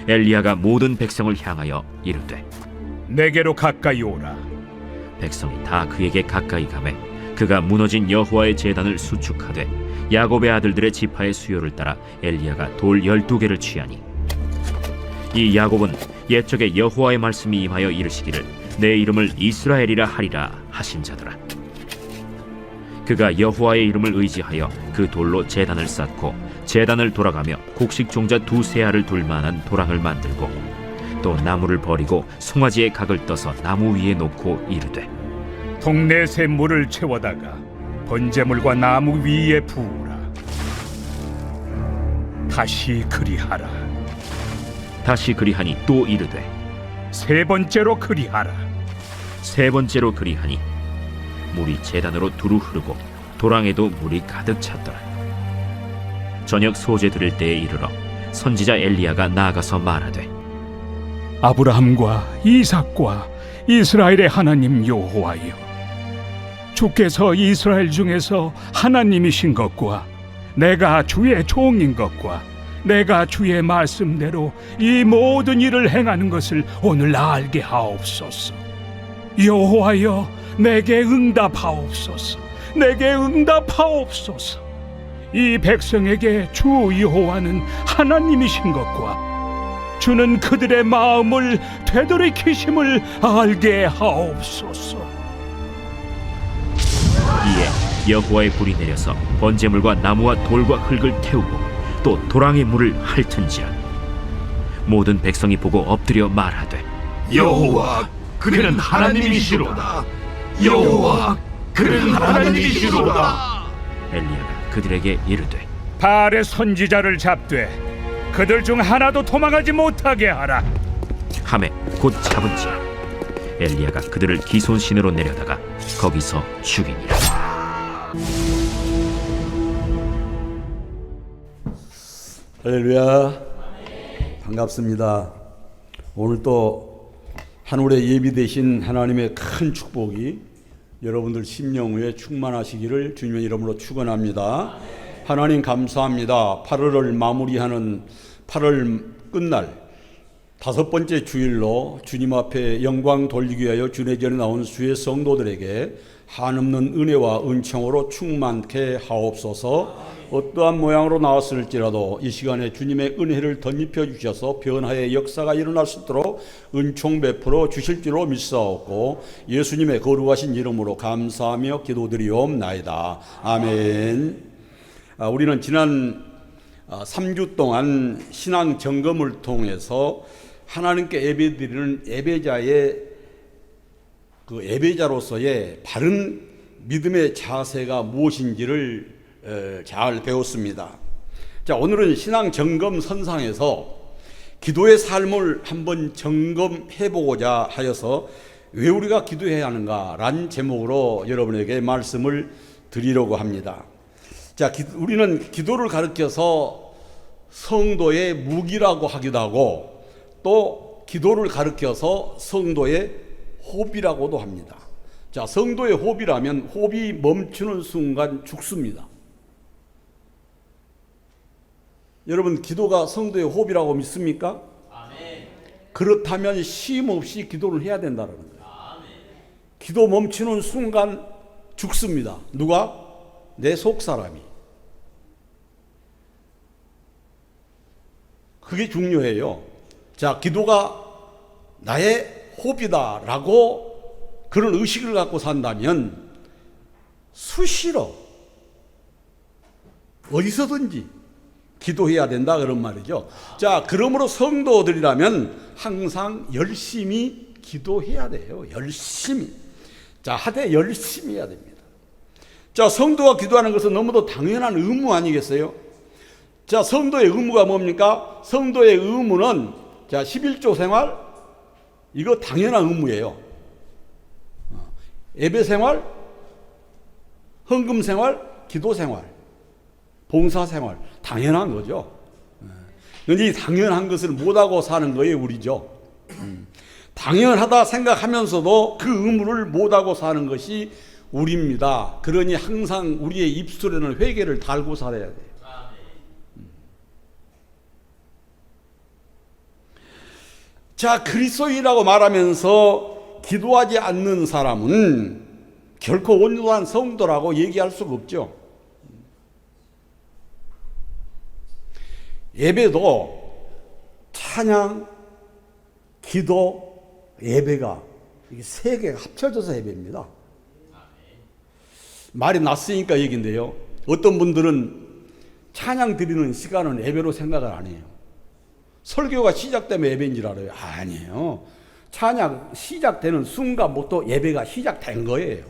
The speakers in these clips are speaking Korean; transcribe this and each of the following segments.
엘리야가 모든 백성을 향하여 이르되 내게로 가까이 오라. 백성이 다 그에게 가까이 가매 그가 무너진 여호와의 제단을 수축하되 야곱의 아들들의 지파의 수요를 따라 엘리야가 돌 12개를 취하니 이 야곱은 옛적에 여호와의 말씀이 임하여 이르시기를 내 이름을 이스라엘이라 하리라 하신 자더라. 그가 여호와의 이름을 의지하여 그 돌로 제단을 쌓고 제단을 돌아가며 곡식 종자 2-3 알을 둘 만한 도랑을 만들고 또 나무를 버리고 송아지의 각을 떠서 나무 위에 놓고 이르되 동네 샘물을 채워다가 번제물과 나무 위에 부으라. 다시 그리하라. 다시 그리하니 또 이르되 3번째로 그리하라. 3번째로 그리하니 물이 제단으로 두루 흐르고 도랑에도 물이 가득 찼더라. 저녁 소제 드릴 때에 이르러 선지자 엘리야가 나아가서 말하되 아브라함과 이삭과 이스라엘의 하나님 여호와여, 주께서 이스라엘 중에서 하나님이신 것과 내가 주의 종인 것과 내가 주의 말씀대로 이 모든 일을 행하는 것을 오늘 알게 하옵소서. 여호와여, 내게 응답하옵소서. 내게 응답하옵소서. 이 백성에게 주 여호와는 하나님이신 것과 주는 그들의 마음을 되돌이키심을 알게 하옵소서. 이에 여호와의 불이 내려서 번제물과 나무와 돌과 흙을 태우고 또 도랑의 물을 핥은지라. 모든 백성이 보고 엎드려 말하되 여호와, 그는 하나님이시로다. 여호와, 그는 하나님이시로다. 엘리야가 그들에게 이르되 바알의 선지자를 잡되 그들 중 하나도 도망하지 못하게 하라. 하매 곧 잡은지라. 엘리야가 그들을 기손신으로 내려다가 거기서 죽이니라. 할렐루야. 반갑습니다. 오늘 또 한올에 예비되신 하나님의 큰 축복이 여러분들 심령에 충만하시기를 주님의 이름으로 축원합니다. 하나님 감사합니다. 8월을 마무리하는 8월 끝날 5번째 주일로 주님 앞에 영광 돌리기 위하여 주의 전에 나온 주의 성도들에게 한없는 은혜와 은총으로 충만케 하옵소서. 어떠한 모양으로 나왔을지라도 이 시간에 주님의 은혜를 덧입혀 주셔서 변화의 역사가 일어날 수 있도록 은총 베풀어 주실 줄로 믿사옵고 예수님의 거룩하신 이름으로 감사하며 기도드리옵나이다. 아멘. 우리는 지난 3주 동안 신앙 점검을 통해서 하나님께 예배드리는 예배자의 그 예배자로서의 바른 믿음의 자세가 무엇인지를 잘 배웠습니다. 자, 오늘은 신앙 점검 선상에서 기도의 삶을 한번 점검해 보고자 하여서 왜 우리가 기도해야 하는가라는 제목으로 여러분에게 말씀을 드리려고 합니다. 자, 우리는 기도를 가르쳐서 성도의 무기라고 하기도 하고 또 기도를 가르쳐서 성도의 호비라고도 합니다. 자, 성도의 호비라면 호비 멈추는 순간 죽습니다. 여러분, 기도가 성도의 호비라고 믿습니까? 아멘. 그렇다면 쉼없이 기도를 해야 된다는 거예요. 아멘. 기도 멈추는 순간 죽습니다. 누가? 내 속사람이. 그게 중요해요. 자, 기도가 나의 호비다라고 그런 의식을 갖고 산다면 수시로 어디서든지 기도해야 된다 그런 말이죠. 자, 그러므로 성도들이라면 항상 열심히 기도해야 돼요. 열심히. 자, 하되 열심히 해야 됩니다. 자, 성도가 기도하는 것은 너무도 당연한 의무 아니겠어요? 자, 성도의 의무가 뭡니까? 성도의 의무는 자, 11조 생활, 이거 당연한 의무예요. 예배 생활, 헌금 생활, 기도 생활, 봉사 생활, 당연한 거죠. 그런데 이 당연한 것을 못하고 사는 거예요, 우리죠. 당연하다 생각하면서도 그 의무를 못하고 사는 것이 우리입니다. 그러니 항상 우리의 입술에는 회개를 달고 살아야 돼요. 자, 그리스도인이라고 말하면서 기도하지 않는 사람은 결코 온전한 성도라고 얘기할 수가 없죠. 예배도 찬양, 기도, 예배가 이게 세 개가 합쳐져서 예배입니다. 말이 낫으니까 얘기인데요. 어떤 분들은 찬양 드리는 시간은 예배로 생각을 안 해요. 설교가 시작되면 예배인 줄 알아요. 아니에요. 찬양 시작되는 순간부터 예배가 시작된 거예요.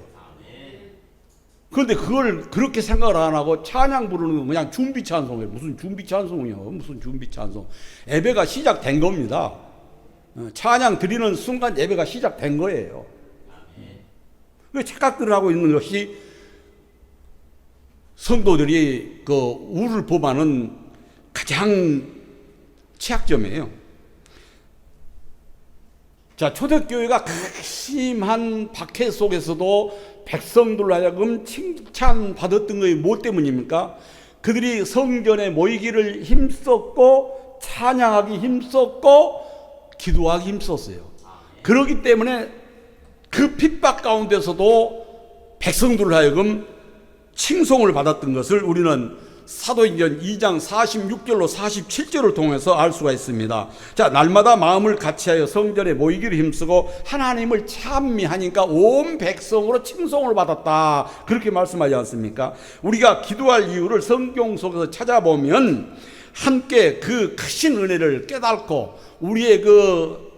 그런데 그걸 그렇게 생각을 안 하고 찬양 부르는 건 그냥 준비 찬송이에요. 무슨 준비 찬송이요? 무슨 준비 찬송? 예배가 시작된 겁니다. 찬양 드리는 순간 예배가 시작된 거예요. 그 착각들을 하고 있는 것이 성도들이 그 우를 범하는 가장 취약점이에요. 자, 초대교회가 극심한 박해 속에서도 백성들로 하여금 칭찬받았던 것이 뭐 때문입니까? 그들이 성전에 모이기를 힘썼고 찬양하기 힘썼고 기도하기 힘썼어요. 그렇기 때문에 그 핍박 가운데서도 백성들로 하여금 칭송을 받았던 것을 우리는 사도행전 2장 46절로 47절을 통해서 알 수가 있습니다. 자, 날마다 마음을 같이하여 성전에 모이기를 힘쓰고 하나님을 찬미하니까 온 백성으로 칭송을 받았다. 그렇게 말씀하지 않습니까? 우리가 기도할 이유를 성경 속에서 찾아보면 함께 그 크신 은혜를 깨닫고 우리의 그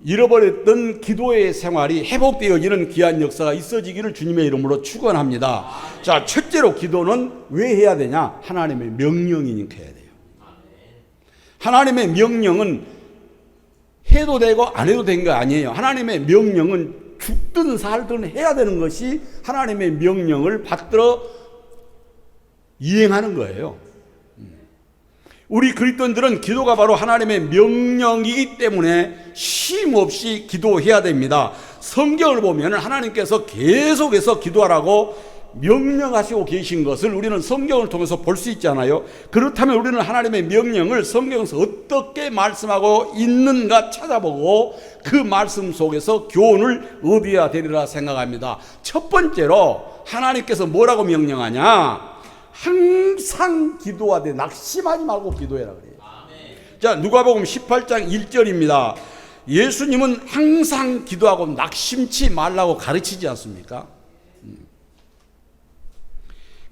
잃어버렸던 기도의 생활이 회복되어지는 귀한 역사가 있어지기를 주님의 이름으로 축원합니다. 자, 첫째로 기도는 왜 해야 되냐? 하나님의 명령이니까 해야 돼요. 하나님의 명령은 해도 되고 안 해도 되는 거 아니에요. 하나님의 명령은 죽든 살든 해야 되는 것이 하나님의 명령을 받들어 이행하는 거예요. 우리 그리스도인들은 기도가 바로 하나님의 명령이기 때문에 쉼 없이 기도해야 됩니다. 성경을 보면 하나님께서 계속해서 기도하라고 명령하시고 계신 것을 우리는 성경을 통해서 볼 수 있잖아요. 그렇다면 우리는 하나님의 명령을 성경에서 어떻게 말씀하고 있는가 찾아보고 그 말씀 속에서 교훈을 얻어야 되리라 생각합니다. 첫 번째로 하나님께서 뭐라고 명령하냐? 항상 기도하되 낙심하지 말고 기도해라 그래요. 자, 누가복음 18장 1절입니다. 예수님은 항상 기도하고 낙심치 말라고 가르치지 않습니까?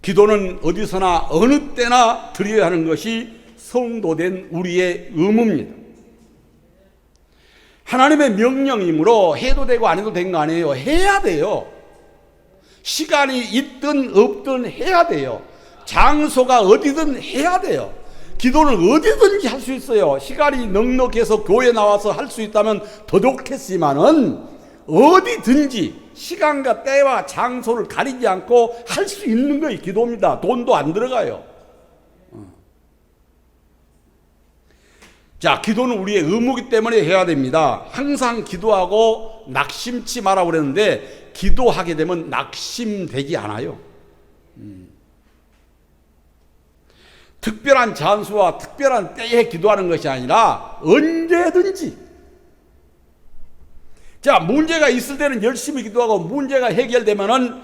기도는 어디서나 어느 때나 드려야 하는 것이 성도된 우리의 의무입니다. 하나님의 명령이므로 해도 되고 안 해도 되는 거 아니에요. 해야 돼요. 시간이 있든 없든 해야 돼요. 장소가 어디든 해야 돼요. 기도는 어디든지 할 수 있어요. 시간이 넉넉해서 교회 나와서 할 수 있다면 더 좋겠지만은 어디든지 시간과 때와 장소를 가리지 않고 할 수 있는 것이 기도입니다. 돈도 안 들어가요. 자, 기도는 우리의 의무이기 때문에 해야 됩니다. 항상 기도하고 낙심치 마라 그랬는데 기도하게 되면 낙심되지 않아요. 특별한 장소와 특별한 때에 기도하는 것이 아니라 언제든지. 자, 문제가 있을 때는 열심히 기도하고 문제가 해결되면은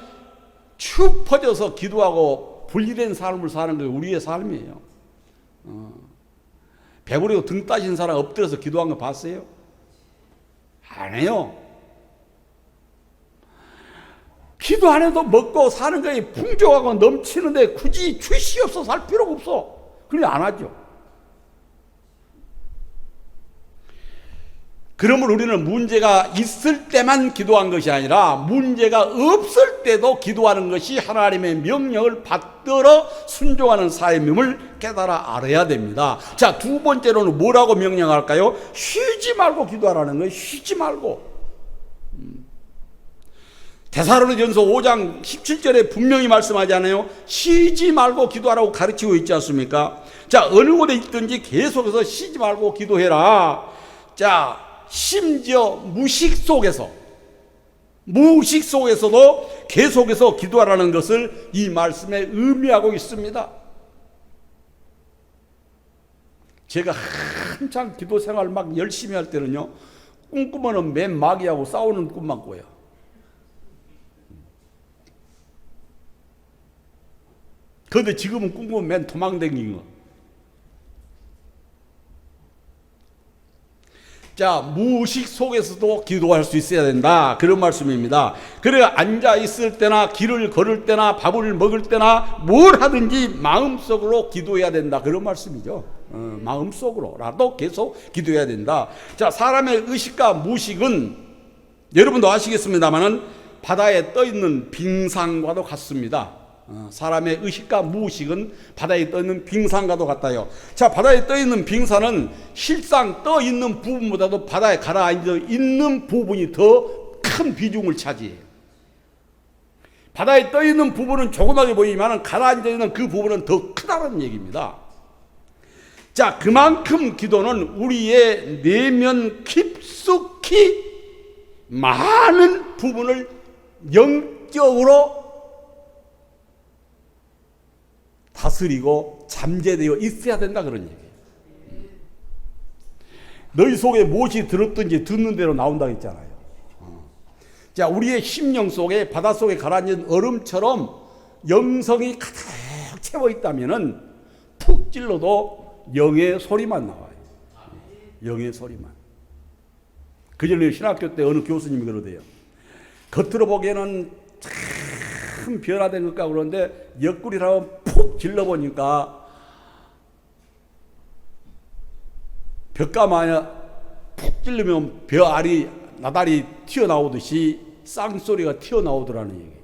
축 퍼져서 기도하고 분리된 삶을 사는 게 우리의 삶이에요. 배부르고 등 따신 사람 엎드려서 기도한 거 봤어요? 안 해요. 기도 안 해도 먹고 사는 것이 풍족하고 넘치는데 굳이 주시 없어서 할 필요가 없어. 그래 안 하죠. 그러면 우리는 문제가 있을 때만 기도한 것이 아니라 문제가 없을 때도 기도하는 것이 하나님의 명령을 받들어 순종하는 삶임을 깨달아 알아야 됩니다. 자, 두 번째로는 뭐라고 명령할까요? 쉬지 말고 기도하라는 거예요. 쉬지 말고. 데살로니가전서 5장 17절에 분명히 말씀하잖아요. 쉬지 말고 기도하라고 가르치고 있지 않습니까? 자, 어느 곳에 있든지 계속해서 쉬지 말고 기도해라. 자, 심지어 무식 속에서도 계속해서 기도하라는 것을 이 말씀에 의미하고 있습니다. 제가 한창 기도 생활 막 열심히 할 때는요, 꿈꾸면은 맨 마귀하고 싸우는 꿈만 꿔요. 그런데 지금은 꿈꾸면 맨 도망다니는 거. 자, 무의식 속에서도 기도할 수 있어야 된다, 그런 말씀입니다. 그래, 앉아 있을 때나 길을 걸을 때나 밥을 먹을 때나 뭘 하든지 마음속으로 기도해야 된다, 그런 말씀이죠. 마음속으로라도 계속 기도해야 된다. 자, 사람의 의식과 무의식은 여러분도 아시겠습니다만은 바다에 떠 있는 빙산과도 같습니다. 사람의 의식과 무의식은 바다에 떠 있는 빙산과도 같아요. 자, 바다에 떠 있는 빙산은 실상 떠 있는 부분보다도 바다에 가라앉아 있는 부분이 더 큰 비중을 차지해요. 바다에 떠 있는 부분은 조그맣게 보이지만 가라앉아 있는 그 부분은 더 크다는 얘기입니다. 자, 그만큼 기도는 우리의 내면 깊숙이 많은 부분을 영적으로 다스리고 잠재되어 있어야 된다, 그런 얘기예요. 너희 속에 무엇이 들었든지 듣는 대로 나온다고 했잖아요. 자, 우리의 심령 속에 바닷속에 가라앉은 얼음처럼 영성이 가득 채워 있다면은 푹 찔러도 영의 소리만 나와요. 영의 소리만. 그전에 신학교 때 어느 교수님이 그러대요. 겉으로 보기에는 참 변화된 것 같고 그런데 옆구리라고 푹 질러보니까 벽가마에 푹 찔르면 벼알이 나달이 튀어나오듯이 쌍소리가 튀어나오더라는 얘기예요.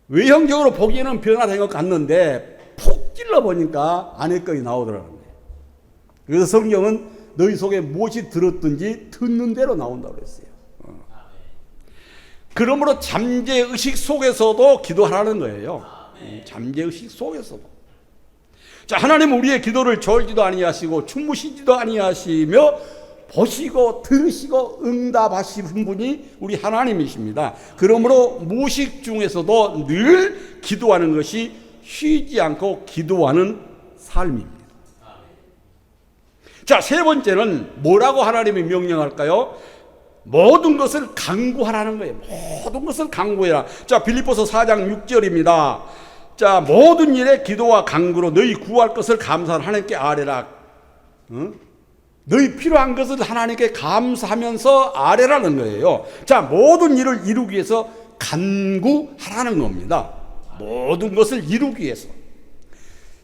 외형적으로 보기에는 변화된 것 같는데 푹 찔러보니까 안에 것이 나오더라는 거예요. 그래서 성경은 너희 속에 무엇이 들었든지 듣는 대로 나온다고 그랬어요. 그러므로 잠재의식 속에서도 기도하라는 거예요. 잠재의식 속에서도. 자, 하나님은 우리의 기도를 졸지도 아니하시고 주무시지도 아니하시며 보시고 들으시고 응답하시는 분이 우리 하나님이십니다. 그러므로 무식 중에서도 늘 기도하는 것이 쉬지 않고 기도하는 삶입니다. 자, 세 번째는 뭐라고 하나님이 명령할까요? 모든 것을 간구하라는 거예요. 모든 것을 간구해라. 자, 빌립보서 4장 6절입니다. 자, 모든 일에 기도와 간구로 너희 구할 것을 감사하는 하나님께 아뢰라. 너희 필요한 것을 하나님께 감사하면서 아뢰라는 거예요. 자, 모든 일을 이루기 위해서 간구하라는 겁니다. 모든 것을 이루기 위해서.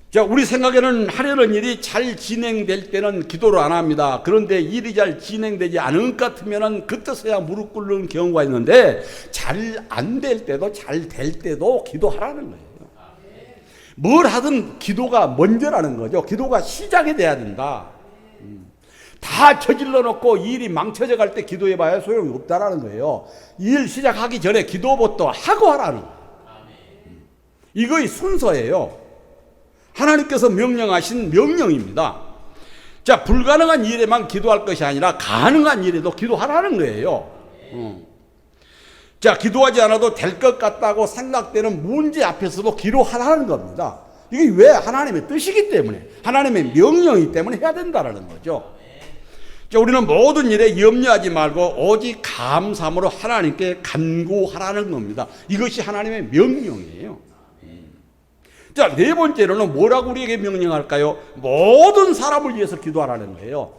자, 우리 생각에는 하려는 일이 잘 진행될 때는 기도를 안 합니다. 그런데 일이 잘 진행되지 않은 것 같으면 그때서야 무릎 꿇는 경우가 있는데 잘 안 될 때도 잘 될 때도 기도하라는 거예요. 뭘 하든 기도가 먼저라는 거죠. 기도가 시작이 돼야 된다. 다 저질러 놓고 일이 망쳐져 갈 때 기도해봐야 소용이 없다라는 거예요. 일 시작하기 전에 기도부터 하고 하라는 거예요. 이거의 순서예요. 하나님께서 명령하신 명령입니다. 자, 불가능한 일에만 기도할 것이 아니라 가능한 일에도 기도하라는 거예요. 자, 기도하지 않아도 될 것 같다고 생각되는 문제 앞에서도 기도하라는 겁니다. 이게 왜? 하나님의 뜻이기 때문에, 하나님의 명령이기 때문에 해야 된다는 거죠. 자, 우리는 모든 일에 염려하지 말고 오직 감사함으로 하나님께 간구하라는 겁니다. 이것이 하나님의 명령이에요. 자, 네 번째로는 뭐라고 우리에게 명령할까요? 모든 사람을 위해서 기도하라는 거예요.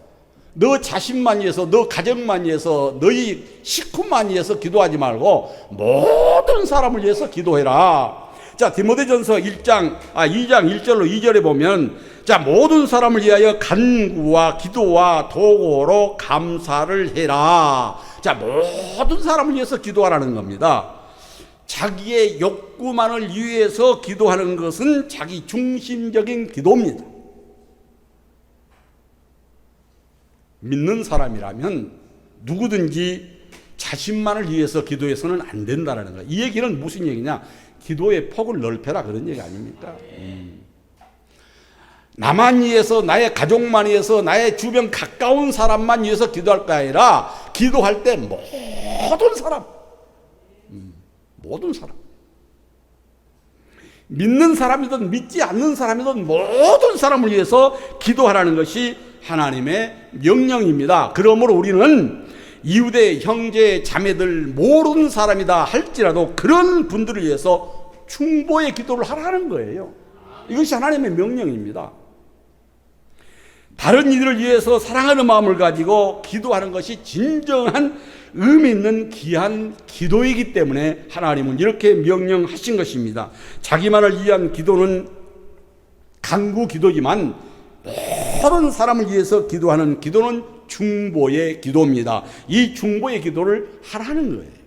너 자신만 위해서, 너 가정만 위해서, 너희 식구만 위해서 기도하지 말고 모든 사람을 위해서 기도해라. 자, 디모데전서 2장 1절로 2절에 보면, 자, 모든 사람을 위하여 간구와 기도와 도고로 감사를 해라. 자, 모든 사람을 위해서 기도하라는 겁니다. 자기의 욕구만을 위해서 기도하는 것은 자기 중심적인 기도입니다. 믿는 사람이라면 누구든지 자신만을 위해서 기도해서는 안 된다는 거예요. 이 얘기는 무슨 얘기냐? 기도의 폭을 넓혀라, 그런 얘기 아닙니까? 나만 위해서, 나의 가족만 위해서, 나의 주변 가까운 사람만 위해서 기도할 게 아니라 기도할 때 모든 사람, 모든 사람, 믿는 사람이든 믿지 않는 사람이든 모든 사람을 위해서 기도하라는 것이 하나님의 명령입니다. 그러므로 우리는 이웃의 형제 자매들 모르는 사람이다 할지라도 그런 분들을 위해서 중보의 기도를 하라는 거예요. 이것이 하나님의 명령입니다. 다른 이들을 위해서 사랑하는 마음을 가지고 기도하는 것이 진정한 의미 있는 귀한 기도이기 때문에 하나님은 이렇게 명령하신 것입니다. 자기만을 위한 기도는 간구 기도지만 모든 사람을 위해서 기도하는 기도는 중보의 기도입니다. 이 중보의 기도를 하라는 거예요.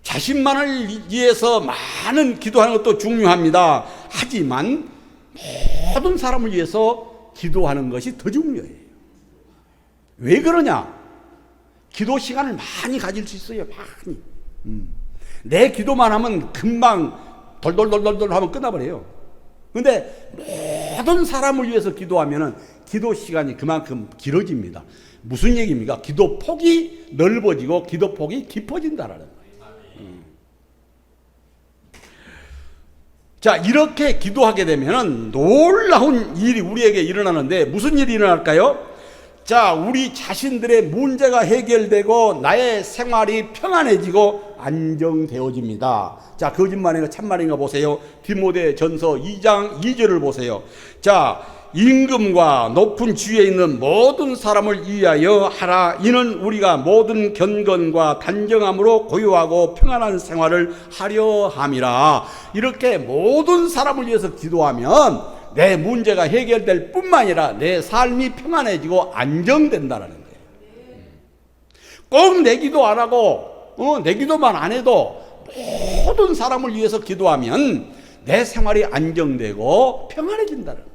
자신만을 위해서 많은 기도하는 것도 중요합니다. 하지만 모든 사람을 위해서 기도하는 것이 더 중요해요. 왜 그러냐? 기도 시간을 많이 가질 수 있어요. 많이. 내 기도만 하면 금방 돌돌돌돌 하면 끝나버려요. 근데 모든 사람을 위해서 기도하면은 기도 시간이 그만큼 길어집니다. 무슨 얘기입니까? 기도 폭이 넓어지고 기도 폭이 깊어진다라는 거예요. 자, 이렇게 기도하게 되면은 놀라운 일이 우리에게 일어나는데 무슨 일이 일어날까요? 자, 우리 자신들의 문제가 해결되고 나의 생활이 평안해지고 안정되어집니다. 자, 거짓말인가 참말인가 보세요. 디모데전서 2장 2절을 보세요. 자, 임금과 높은 지위에 있는 모든 사람을 위하여 하라. 이는 우리가 모든 경건과 단정함으로 고요하고 평안한 생활을 하려 함이라. 이렇게 모든 사람을 위해서 기도하면 내 문제가 해결될 뿐만 아니라 내 삶이 평안해지고 안정된다는 거예요. 꼭 내 기도 안 하고 내 기도만 안 해도 모든 사람을 위해서 기도하면 내 생활이 안정되고 평안해진다는 거예요.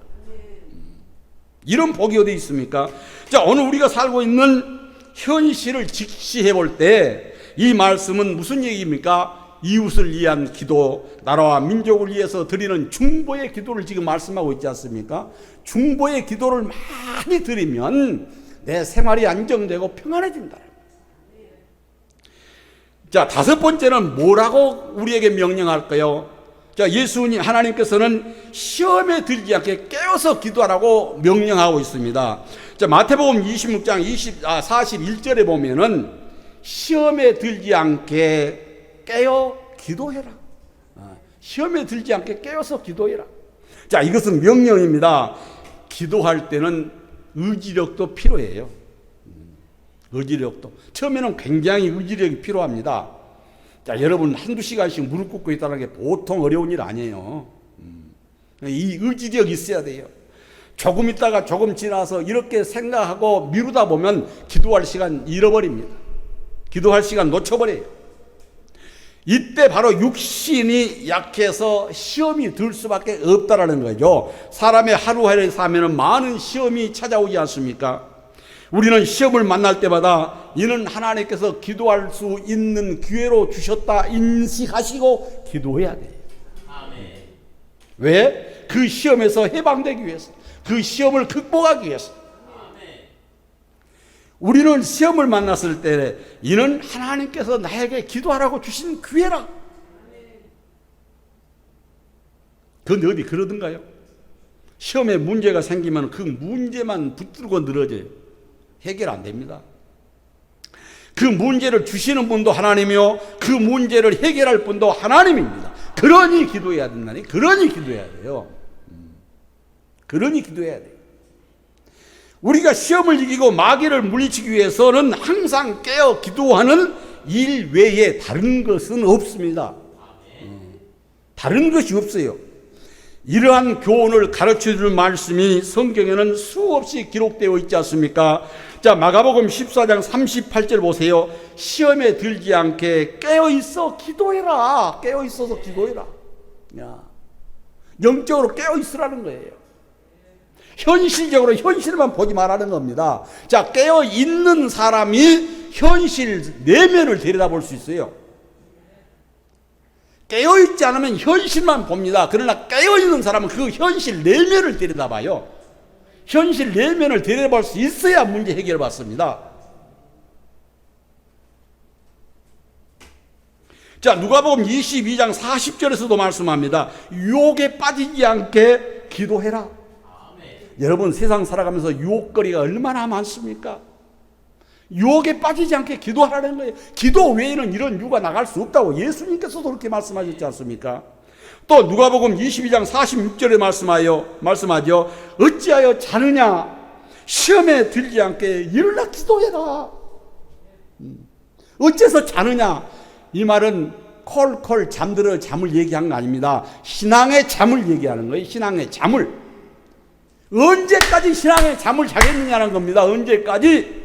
이런 복이 어디 있습니까? 자, 오늘 우리가 살고 있는 현실을 직시해 볼 때 이 말씀은 무슨 얘기입니까? 이웃을 위한 기도, 나라와 민족을 위해서 드리는 중보의 기도를 지금 말씀하고 있지 않습니까? 중보의 기도를 많이 드리면 내 생활이 안정되고 평안해진다. 자, 다섯 번째는 뭐라고 우리에게 명령할까요? 자, 예수님 하나님께서는 시험에 들지 않게 깨어서 기도하라고 명령하고 있습니다. 자, 마태복음 26장 41절에 보면은 시험에 들지 않게 깨어 기도해라. 시험에 들지 않게 깨어서 기도해라. 자, 이것은 명령입니다. 기도할 때는 의지력도 필요해요. 의지력도. 처음에는 굉장히 의지력이 필요합니다. 자, 여러분 한두 시간씩 무릎 꿇고 있다는 게 보통 어려운 일 아니에요. 이 의지력이 있어야 돼요. 조금 있다가 조금 지나서 이렇게 생각하고 미루다 보면 기도할 시간 잃어버립니다. 기도할 시간 놓쳐버려요. 이때 바로 육신이 약해서 시험이 들 수밖에 없다라는 거죠. 사람의 하루하루에 사면은 많은 시험이 찾아오지 않습니까? 우리는 시험을 만날 때마다 이는 하나님께서 기도할 수 있는 기회로 주셨다 인식하시고 기도해야 돼요. 왜? 그 시험에서 해방되기 위해서, 그 시험을 극복하기 위해서. 우리는 시험을 만났을 때 이는 하나님께서 나에게 기도하라고 주신 기회라. 그런데 어디 그러던가요? 시험에 문제가 생기면 그 문제만 붙들고 늘어져요. 해결 안 됩니다. 그 문제를 주시는 분도 하나님이요, 그 문제를 해결할 분도 하나님입니다. 그러니 기도해야 된다니. 그러니 기도해야 돼요. 그러니 기도해야 돼요. 우리가 시험을 이기고 마귀를 물리치기 위해서는 항상 깨어 기도하는 일 외에 다른 것은 없습니다. 다른 것이 없어요. 이러한 교훈을 가르쳐주는 말씀이 성경에는 수없이 기록되어 있지 않습니까? 자, 마가복음 14장 38절 보세요. 시험에 들지 않게 깨어있어 기도해라. 깨어있어서 기도해라. 야, 영적으로 깨어있으라는 거예요. 현실적으로 현실만 보지 말라는 겁니다. 자, 깨어있는 사람이 현실 내면을 들여다볼 수 있어요. 깨어있지 않으면 현실만 봅니다. 그러나 깨어있는 사람은 그 현실 내면을 들여다봐요. 현실 내면을 들여다볼 수 있어야 문제 해결을 받습니다. 자, 누가복음 22장 40절에서도 말씀합니다. 유혹에 빠지지 않게 기도해라. 여러분, 세상 살아가면서 유혹거리가 얼마나 많습니까? 유혹에 빠지지 않게 기도하라는 거예요. 기도 외에는 이런 유가 나갈 수 없다고 예수님께서도 그렇게 말씀하셨지 않습니까? 또 누가복음 22장 46절에 말씀하죠. 어찌하여 자느냐? 시험에 들지 않게 일어나 기도해라. 어째서 자느냐? 이 말은 콜콜 잠들어 잠을 얘기한 거 아닙니다. 신앙의 잠을 얘기하는 거예요. 신앙의 잠을. 언제까지 신앙의 잠을 자겠느냐는 겁니다. 언제까지?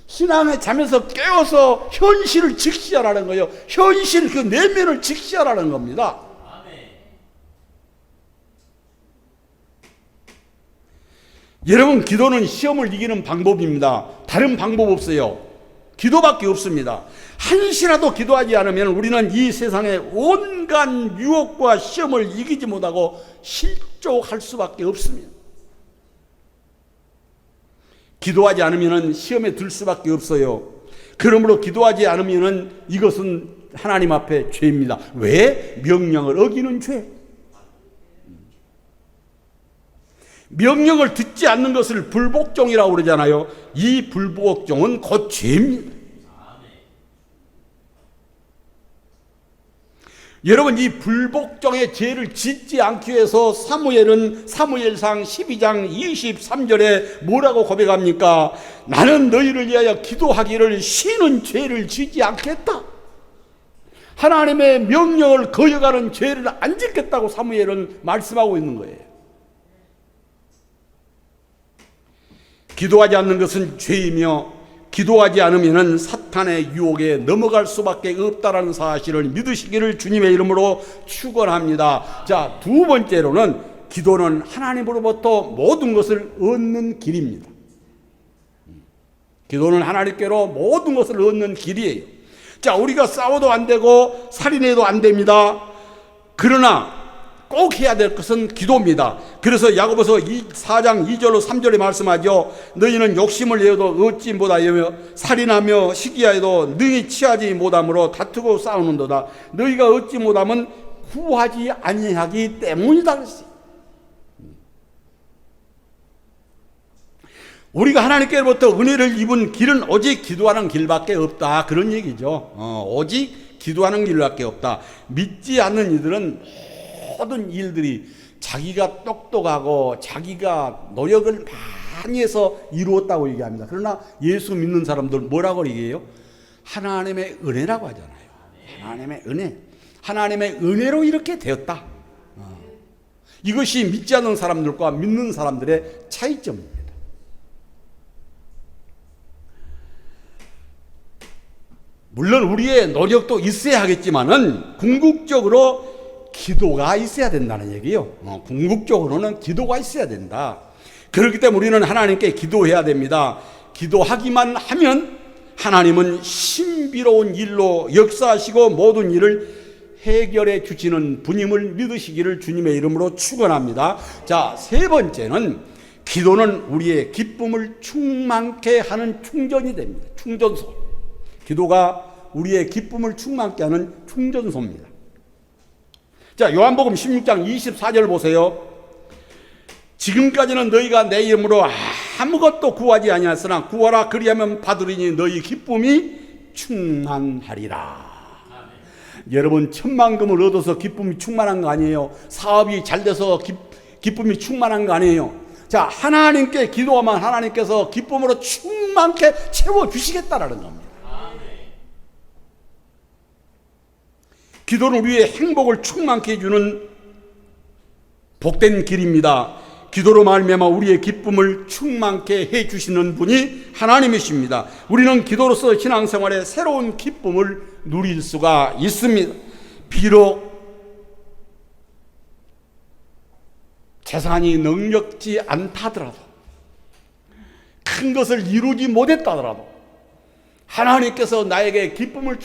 신앙의 잠에서 깨워서 현실을 직시하라는 거예요. 현실 그 내면을 직시하라는 겁니다. 여러분, 기도는 시험을 이기는 방법입니다. 다른 방법 없어요. 기도밖에 없습니다. 한시라도 기도하지 않으면 우리는 이 세상의 온갖 유혹과 시험을 이기지 못하고 실족할 수밖에 없습니다. 기도하지 않으면 시험에 들 수밖에 없어요. 그러므로 기도하지 않으면 이것은 하나님 앞에 죄입니다. 왜? 명령을 어기는 죄. 명령을 듣지 않는 것을 불복종이라고 그러잖아요. 이 불복종은 곧 죄입니다. 여러분, 이 불복종의 죄를 짓지 않기 위해서 사무엘은 사무엘상 12장 23절에 뭐라고 고백합니까? 나는 너희를 위하여 기도하기를 쉬는 죄를 짓지 않겠다. 하나님의 명령을 거역하는 죄를 안 짓겠다고 사무엘은 말씀하고 있는 거예요. 기도하지 않는 것은 죄이며 기도하지 않으면 사탄의 유혹에 넘어갈 수밖에 없다라는 사실을 믿으시기를 주님의 이름으로 축원합니다. 자, 두 번째로는 기도는 하나님으로부터 모든 것을 얻는 길입니다. 기도는 하나님께로 모든 것을 얻는 길이에요. 자, 우리가 싸워도 안 되고 살인해도 안 됩니다. 그러나 꼭 해야 될 것은 기도입니다. 그래서 야고보서 4장 2절로 3절에 말씀하죠. 너희는 욕심을 내어도 얻지 못하여 살인하며 시기하여도 능히 취하지 못함으로 다투고 싸우는도다. 너희가 얻지 못하면 구하지 아니하기 때문이다 그랬어요. 우리가 하나님께로부터 은혜를 입은 길은 오직 기도하는 길밖에 없다, 그런 얘기죠. 오직 기도하는 길밖에 없다. 믿지 않는 이들은 모든 일들이 자기가 똑똑하고 자기가 노력을 많이 해서 이루었다고 얘기합니다. 그러나 예수 믿는 사람들 뭐라고 얘기해요? 하나님의 은혜라고 하잖아요. 하나님의 은혜. 하나님의 은혜로 이렇게 되었다. 이것이 믿지 않는 사람들과 믿는 사람들의 차이점입니다. 물론 우리의 노력도 있어야 하겠지만은 궁극적으로 기도가 있어야 된다는 얘기예요. 궁극적으로는 기도가 있어야 된다. 그렇기 때문에 우리는 하나님께 기도해야 됩니다. 기도하기만 하면 하나님은 신비로운 일로 역사하시고 모든 일을 해결해 주시는 분임을 믿으시기를 주님의 이름으로 축원합니다. 자, 세 번째는 기도는 우리의 기쁨을 충만케 하는 충전이 됩니다. 충전소. 기도가 우리의 기쁨을 충만케 하는 충전소입니다. 자, 요한복음 16장 24절 보세요. 지금까지는 너희가 내 이름으로 아무것도 구하지 아니하였으나 구하라 그리하면 받으리니 너희 기쁨이 충만하리라. 여러분, 천만금을 얻어서 기쁨이 충만한 거 아니에요. 사업이 잘 돼서 기쁨이 충만한 거 아니에요. 자, 하나님께 기도하면 하나님께서 기쁨으로 충만케 채워주시겠다라는 겁니다. 기도는 우리의 행복을 충만케 해주는 복된 길입니다. 기도로 말미암아 우리의 기쁨을 충만케 해주시는 분이 하나님이십니다. 우리는 기도로서 신앙생활에 새로운 기쁨을 누릴 수가 있습니다. 비록 재산이 넉넉지 않다더라도, 큰 것을 이루지 못했다더라도 하나님께서 나에게 기쁨을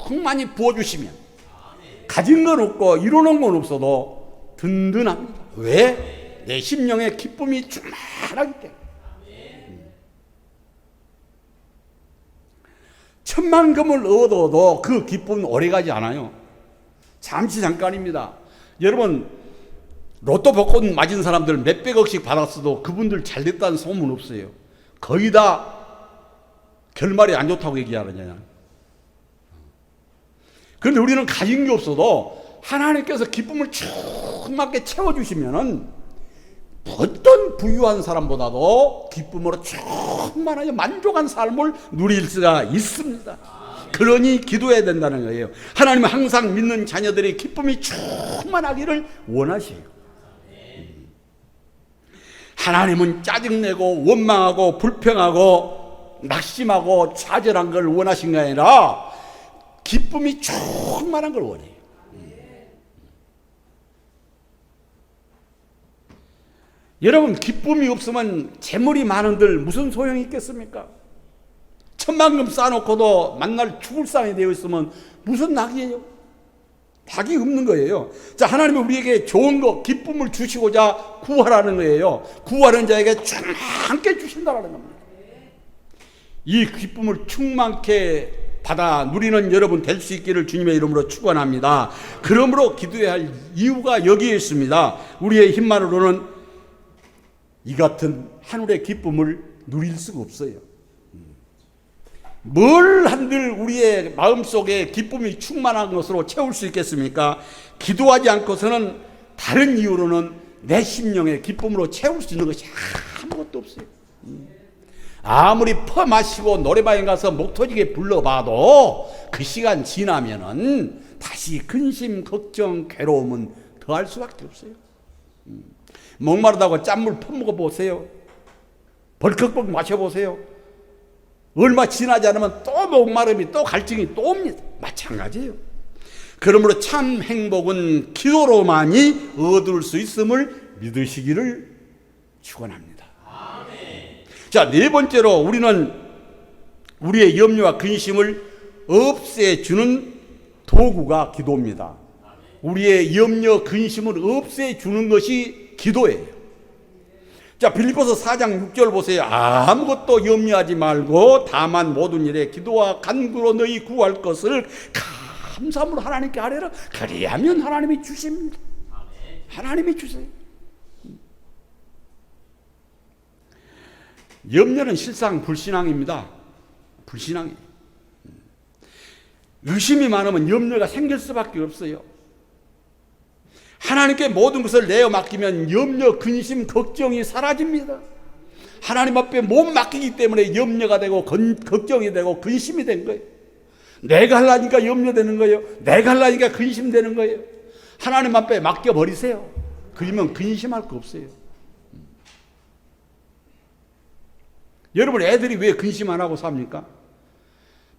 충만히 부어주시면 가진 건 없고 이루는 건 없어도 든든합니다. 왜? 내 심령의 기쁨이 충만하기 때문에. 천만금을 얻어도 그 기쁨은 오래가지 않아요. 잠시 잠깐입니다. 여러분, 로또 복권 맞은 사람들 몇백억씩 받았어도 그분들 잘 됐다는 소문 없어요. 거의 다 결말이 안 좋다고 얘기하느냐. 그런데 우리는 가진 게 없어도 하나님께서 기쁨을 충만하게 채워주시면은 어떤 부유한 사람보다도 기쁨으로 충만하게 만족한 삶을 누릴 수가 있습니다. 그러니 기도해야 된다는 거예요. 하나님은 항상 믿는 자녀들의 기쁨이 충만하기를 원하세요. 하나님은 짜증내고 원망하고 불평하고 낙심하고 좌절한 걸 원하신 게 아니라 기쁨이 충만한 걸 원해요. 여러분, 기쁨이 없으면 재물이 많은들 무슨 소용이 있겠습니까? 천만금 쌓아놓고도 만날 죽을 상이 되어 있으면 무슨 낙이에요? 낙이 없는 거예요. 자, 하나님은 우리에게 좋은 거, 기쁨을 주시고자 구하라는 거예요. 구하는 자에게 충만케 주신다는 겁니다. 이 기쁨을 충만케 받아 누리는 여러분 될 수 있기를 주님의 이름으로 축원합니다. 그러므로 기도해야 할 이유가 여기에 있습니다. 우리의 힘만으로는 이 같은 하늘의 기쁨을 누릴 수가 없어요. 뭘 한들 우리의 마음속에 기쁨이 충만한 것으로 채울 수 있겠습니까? 기도하지 않고서는 다른 이유로는 내 심령의 기쁨으로 채울 수 있는 것이 아무것도 없어요. 아무리 퍼마시고 노래방에 가서 목 터지게 불러봐도 그 시간 지나면은 다시 근심, 걱정, 괴로움은 더할 수밖에 없어요. 목마르다고 짠물 퍼먹어 보세요. 벌컥벌컥 마셔보세요. 얼마 지나지 않으면 또 목마름이 또 갈증이 또 옵니다. 마찬가지예요. 그러므로 참 행복은 기도로만이 얻을 수 있음을 믿으시기를 축원합니다. 자, 네 번째로 우리는 우리의 염려와 근심을 없애주는 도구가 기도입니다. 우리의 염려, 근심을 없애주는 것이 기도예요. 자, 빌립보서 4장 6절 보세요. 아무것도 염려하지 말고 다만 모든 일에 기도와 간구로 너희 구할 것을 감사함으로 하나님께 아뢰라. 그리하면 하나님이 주십니다. 하나님이 주세요. 염려는 실상 불신앙입니다. 불신앙이에요. 의심이 많으면 염려가 생길 수밖에 없어요. 하나님께 모든 것을 내어 맡기면 염려, 근심, 걱정이 사라집니다. 하나님 앞에 못 맡기기 때문에 염려가 되고 걱정이 되고 근심이 된 거예요. 내가 하려니까 염려되는 거예요. 내가 하려니까 근심되는 거예요. 하나님 앞에 맡겨버리세요. 그러면 근심할 거 없어요. 여러분, 애들이 왜 근심 안 하고 삽니까?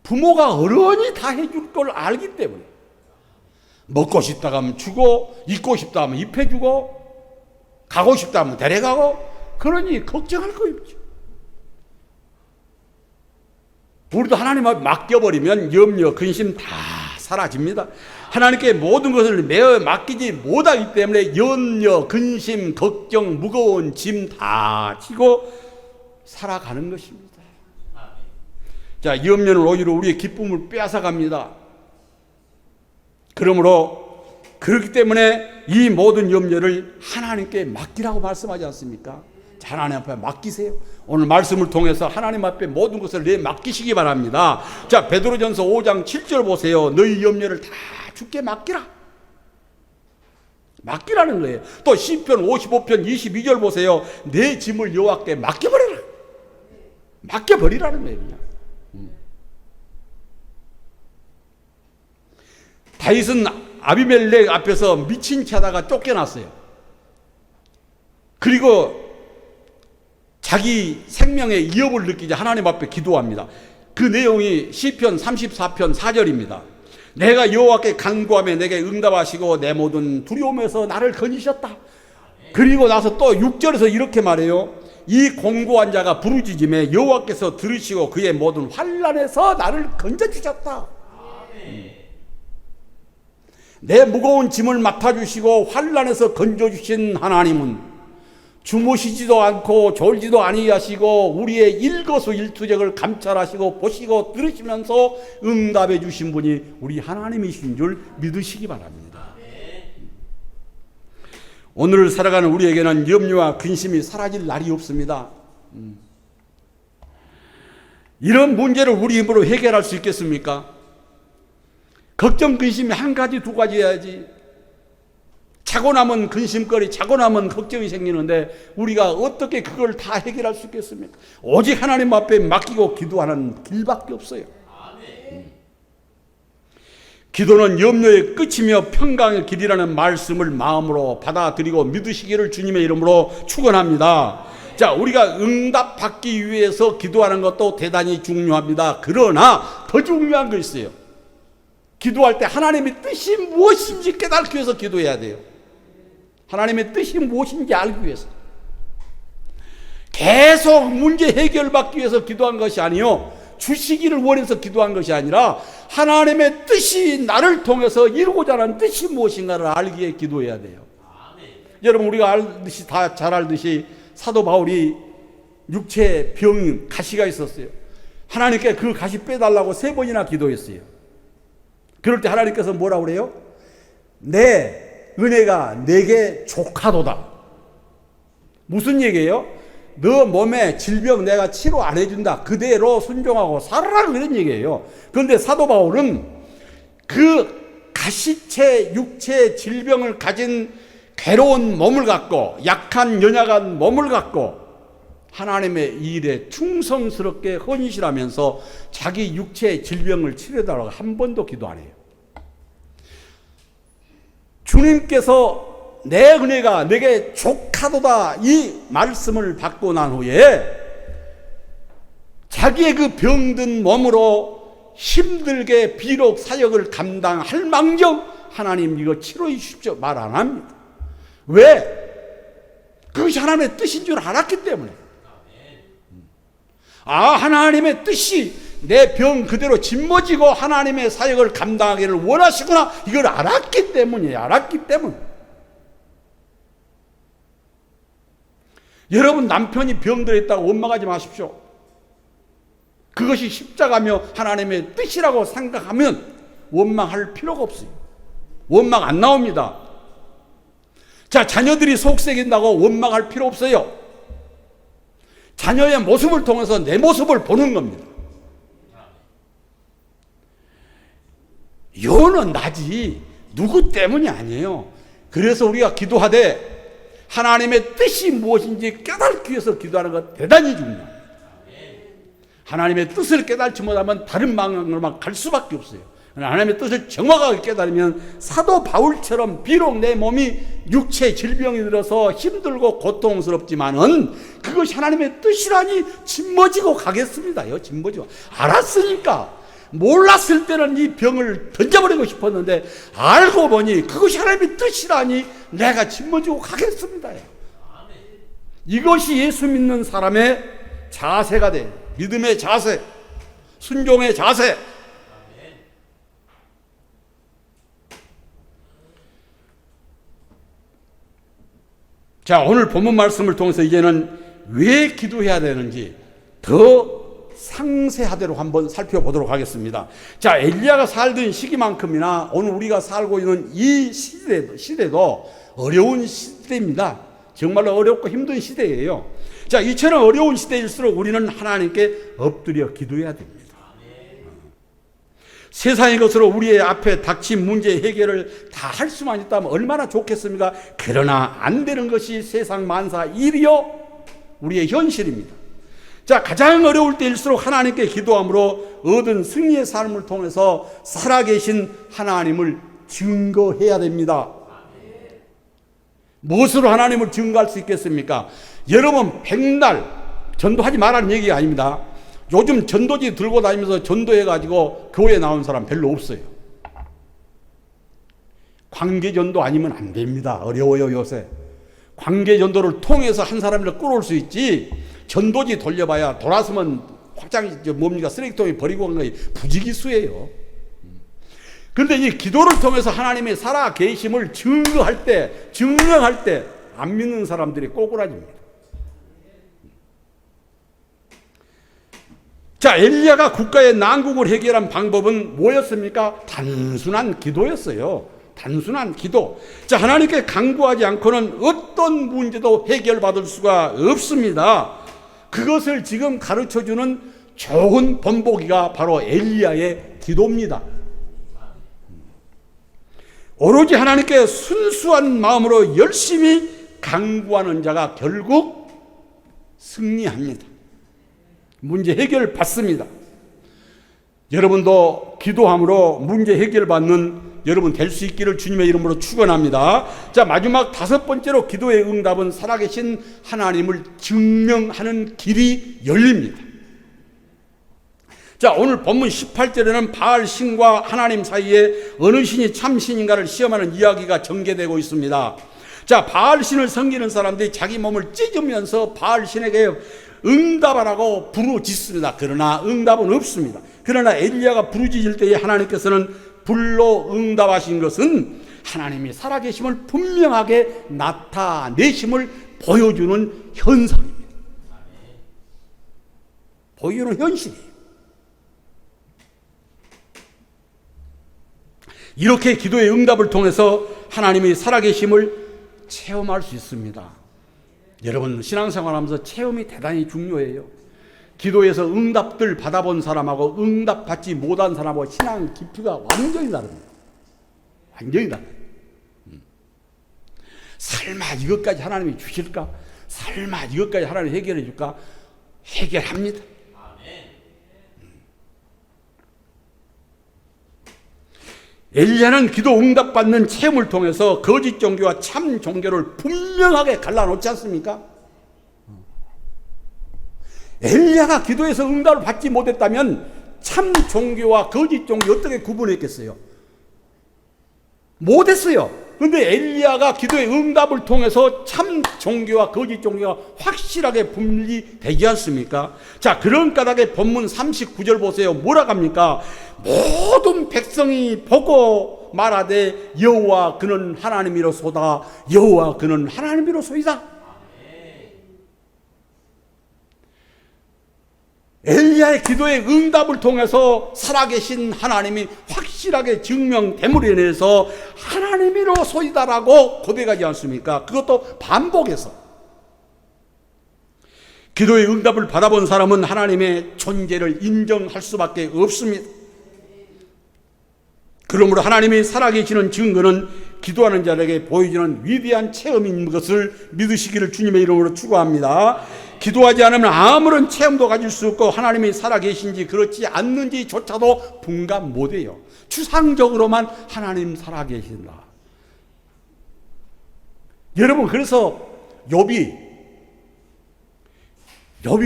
부모가 어른이 다 해줄 걸 알기 때문에. 먹고 싶다 하면 주고, 입고 싶다 하면 입혀주고, 가고 싶다 하면 데려가고, 그러니 걱정할 거 없죠. 우리도 하나님 앞에 맡겨버리면 염려, 근심 다 사라집니다. 하나님께 모든 것을 매어 맡기지 못하기 때문에 염려, 근심, 걱정, 무거운 짐 다 지고 살아가는 것입니다. 자, 염려는 오히려 우리의 기쁨을 빼앗아갑니다. 그러므로 그렇기 때문에 이 모든 염려를 하나님께 맡기라고 말씀하지 않습니까? 자, 하나님 앞에 맡기세요. 오늘 말씀을 통해서 하나님 앞에 모든 것을 내 맡기시기 바랍니다. 자, 베드로전서 5장 7절 보세요. 너희 염려를 다 주께 맡기라. 맡기라는 거예요. 또 시편 55편 22절 보세요. 내 짐을 여호와께 맡겨버려라. 맡겨버리라는 거예요. 그냥. 다윗은 아비멜렉 앞에서 미친 자다가 쫓겨났어요. 그리고 자기 생명의 위협을 느끼자 하나님 앞에 기도합니다. 그 내용이 시편 34편 4절입니다. 내가 여호와께 간구하며 내게 응답하시고 내 모든 두려움에서 나를 건지셨다. 그리고 나서 또 6절에서 이렇게 말해요. 이 공고한 자가 부르짖음에 여호와께서 들으시고 그의 모든 환난에서 나를 건져주셨다. 내 무거운 짐을 맡아주시고 환난에서 건져주신 하나님은 주무시지도 않고 졸지도 아니하시고 우리의 일거수일투족을 감찰하시고 보시고 들으시면서 응답해 주신 분이 우리 하나님이신 줄 믿으시기 바랍니다. 오늘 살아가는 우리에게는 염려와 근심이 사라질 날이 없습니다. 이런 문제를 우리 힘으로 해결할 수 있겠습니까? 걱정, 근심이 한 가지, 두 가지 해야지. 자고 나면 근심거리, 자고 나면 걱정이 생기는데 우리가 어떻게 그걸 다 해결할 수 있겠습니까? 오직 하나님 앞에 맡기고 기도하는 길밖에 없어요. 기도는 염려의 끝이며 평강의 길이라는 말씀을 마음으로 받아들이고 믿으시기를 주님의 이름으로 축원합니다. 자, 우리가 응답 받기 위해서 기도하는 것도 대단히 중요합니다. 그러나 더 중요한 거 있어요. 기도할 때 하나님의 뜻이 무엇인지 깨닫기 위해서 기도해야 돼요. 하나님의 뜻이 무엇인지 알기 위해서. 계속 문제 해결받기 위해서 기도한 것이 아니요, 주시기를 원해서 기도한 것이 아니라 하나님의 뜻이 나를 통해서 이루고자 하는 뜻이 무엇인가를 알기에 기도해야 돼요. 여러분, 우리가 알듯이, 다 잘 알듯이 사도 바울이 육체 병, 가시가 있었어요. 하나님께 그 가시 빼달라고 3번이나 기도했어요. 그럴 때 하나님께서 뭐라고 그래요? 내 은혜가 내게 족하도다. 무슨 얘기예요? 너 몸에 질병 내가 치료 안 해준다. 그대로 순종하고 살아라, 그런 얘기예요. 그런데 사도 바울은 그 가시체 육체 질병을 가진 괴로운 몸을 갖고, 약한 연약한 몸을 갖고 하나님의 일에 충성스럽게 헌신하면서 자기 육체의 질병을 치료해달라고 한 번도 기도 안 해요. 주님께서 내 은혜가 내게 족하도다 이 말씀을 받고 난 후에 자기의 그 병든 몸으로 힘들게 비록 사역을 감당할 망정 하나님 이거 치료해 주십시오 말 안 합니다. 왜? 그것이 하나님의 뜻인 줄 알았기 때문에. 하나님의 뜻이 내 병 그대로 짊어지고 하나님의 사역을 감당하기를 원하시구나, 이걸 알았기 때문이에요. 알았기 때문. 여러분, 남편이 병들어 있다고 원망하지 마십시오. 그것이 십자가며 하나님의 뜻이라고 생각하면 원망할 필요가 없어요. 원망 안 나옵니다. 자, 자녀들이 속썩인다고 원망할 필요 없어요. 자녀의 모습을 통해서 내 모습을 보는 겁니다. 요는 나지 누구 때문이 아니에요. 그래서 우리가 기도하되 하나님의 뜻이 무엇인지 깨닫기 위해서 기도하는 것 대단히 중요합니다. 하나님의 뜻을 깨닫지 못하면 다른 방향으로만 갈 수밖에 없어요. 하나님의 뜻을 정확하게 깨달으면 사도 바울처럼 비록 내 몸이 육체 질병이 들어서 힘들고 고통스럽지만은 그것이 하나님의 뜻이라니 짊어지고 가겠습니다요. 짊어지고. 알았으니까. 몰랐을 때는 이 병을 던져버리고 싶었는데 알고 보니 그것이 하나님의 뜻이라니 내가 짊어지고 가겠습니다. 이것이 예수 믿는 사람의 자세가 돼요. 믿음의 자세, 순종의 자세. 자, 오늘 본문 말씀을 통해서 이제는 왜 기도해야 되는지 더 상세하대로 한번 살펴보도록 하겠습니다. 자, 엘리야가 살던 시기만큼이나 오늘 우리가 살고 있는 이 시대도 어려운 시대입니다. 정말로 어렵고 힘든 시대예요. 자, 이처럼 어려운 시대일수록 우리는 하나님께 엎드려 기도해야 됩니다. 세상의 것으로 우리의 앞에 닥친 문제 해결을 다 할 수만 있다면 얼마나 좋겠습니까? 그러나 안 되는 것이 세상 만사 일이요 우리의 현실입니다. 자, 가장 어려울 때일수록 하나님께 기도함으로 얻은 승리의 삶을 통해서 살아계신 하나님을 증거해야 됩니다. 무엇으로 하나님을 증거할 수 있겠습니까? 여러분, 백날 전도하지 말라는 얘기가 아닙니다. 요즘 전도지 들고 다니면서 전도해가지고 교회 나온 사람 별로 없어요. 관계전도 아니면 안 됩니다. 어려워요, 요새. 관계전도를 통해서 한 사람을 끌어올 수 있지, 전도지 돌려봐야 돌아서면 뭡니까? 쓰레기통에 버리고 간 거에 부지기수예요. 그런데 이 기도를 통해서 하나님의 살아 계심을 증거할 때, 증명할 때 안 믿는 사람들이 꼬꾸라집니다. 자, 엘리야가 국가의 난국을 해결한 방법은 뭐였습니까? 단순한 기도였어요. 단순한 기도. 자, 하나님께 간구하지 않고는 어떤 문제도 해결받을 수가 없습니다. 그것을 지금 가르쳐주는 좋은 본보기가 바로 엘리야의 기도입니다. 오로지 하나님께 순수한 마음으로 열심히 간구하는 자가 결국 승리합니다. 문제 해결 받습니다. 여러분도 기도함으로 문제 해결 받는 여러분 될 수 있기를 주님의 이름으로 축원합니다. 자, 마지막 5번째로 기도의 응답은 살아계신 하나님을 증명하는 길이 열립니다. 자, 오늘 본문 18절에는 바알 신과 하나님 사이에 어느 신이 참 신인가를 시험하는 이야기가 전개되고 있습니다. 자, 바알 신을 섬기는 사람들이 자기 몸을 찢으면서 바알 신에게 응답하라고 부르짖습니다. 그러나 응답은 없습니다. 그러나 엘리야가 부르짖을 때에 하나님께서는 불로 응답하신 것은 하나님이 살아계심을 분명하게 나타내심을 보여주는 현상입니다. 보여주는 현실이에요. 이렇게 기도의 응답을 통해서 하나님이 살아계심을 체험할 수 있습니다. 여러분, 신앙생활하면서 체험이 대단히 중요해요. 기도에서 응답들 받아본 사람하고 응답받지 못한 사람하고 신앙 깊이가 완전히 다릅니다. 완전히 달라요. 설마 이것까지 하나님이 주실까? 설마 이것까지 하나님이 해결해 줄까? 해결합니다. 엘리야는 기도 응답받는 체험을 통해서 거짓 종교와 참 종교를 분명하게 갈라놓지 않습니까? 엘리야가 기도에서 응답을 받지 못했다면 참 종교와 거짓 종교 어떻게 구분했겠어요? 못했어요. 그런데 엘리야가 기도의 응답을 통해서 참 종교와 거짓 종교가 확실하게 분리되지 않습니까? 자, 그런 까닭에 본문 39절 보세요. 뭐라고 합니까? 모든 백성이 보고 말하되 여호와 그는 하나님이로소다. 여호와 그는 하나님이로소이다. 엘리야의 기도의 응답을 통해서 살아계신 하나님이 확실하게 증명됨으로 인해서 하나님이로소이다라고 고백하지 않습니까? 그것도 반복해서. 기도의 응답을 받아본 사람은 하나님의 존재를 인정할 수밖에 없습니다. 그러므로 하나님이 살아계시는 증거는 기도하는 자에게 보여주는 위대한 체험인 것을 믿으시기를 주님의 이름으로 축원합니다. 기도하지 않으면 아무런 체험도 가질 수 없고 하나님이 살아계신지 그렇지 않는지조차도 분간 못해요. 추상적으로만 하나님 살아계신다. 여러분, 그래서 욥이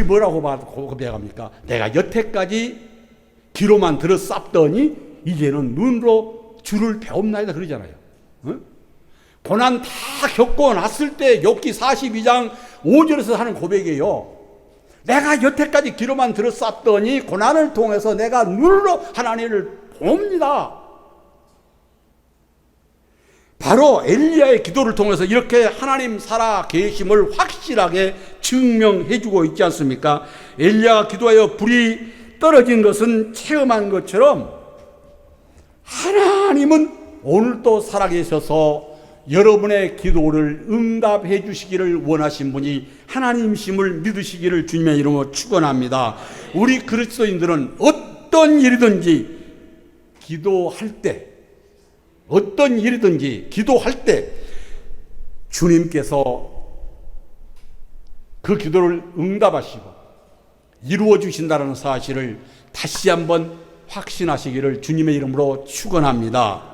뭐라고 고백합니까? 내가 여태까지 귀로만 들어 쌌더니 이제는 눈으로 주를 배웁나이다 그러잖아요. 응? 고난 다 겪고 났을 때 욥기 42장 5절에서 하는 고백이에요. 내가 여태까지 귀로만 들어 쌌더니 고난을 통해서 내가 눈으로 하나님을 봅니다. 바로 엘리야의 기도를 통해서 이렇게 하나님 살아 계심을 확실하게 증명해 주고 있지 않습니까? 엘리야가 기도하여 불이 떨어진 것은 체험한 것처럼 하나님은 오늘도 살아계셔서 여러분의 기도를 응답해 주시기를 원하신 분이 하나님심을 믿으시기를 주님의 이름으로 축원합니다. 우리 그리스도인들은 어떤 일이든지 기도할 때 주님께서 그 기도를 응답하시고 이루어 주신다는 사실을 다시 한번 확신하시기를 주님의 이름으로 축원합니다.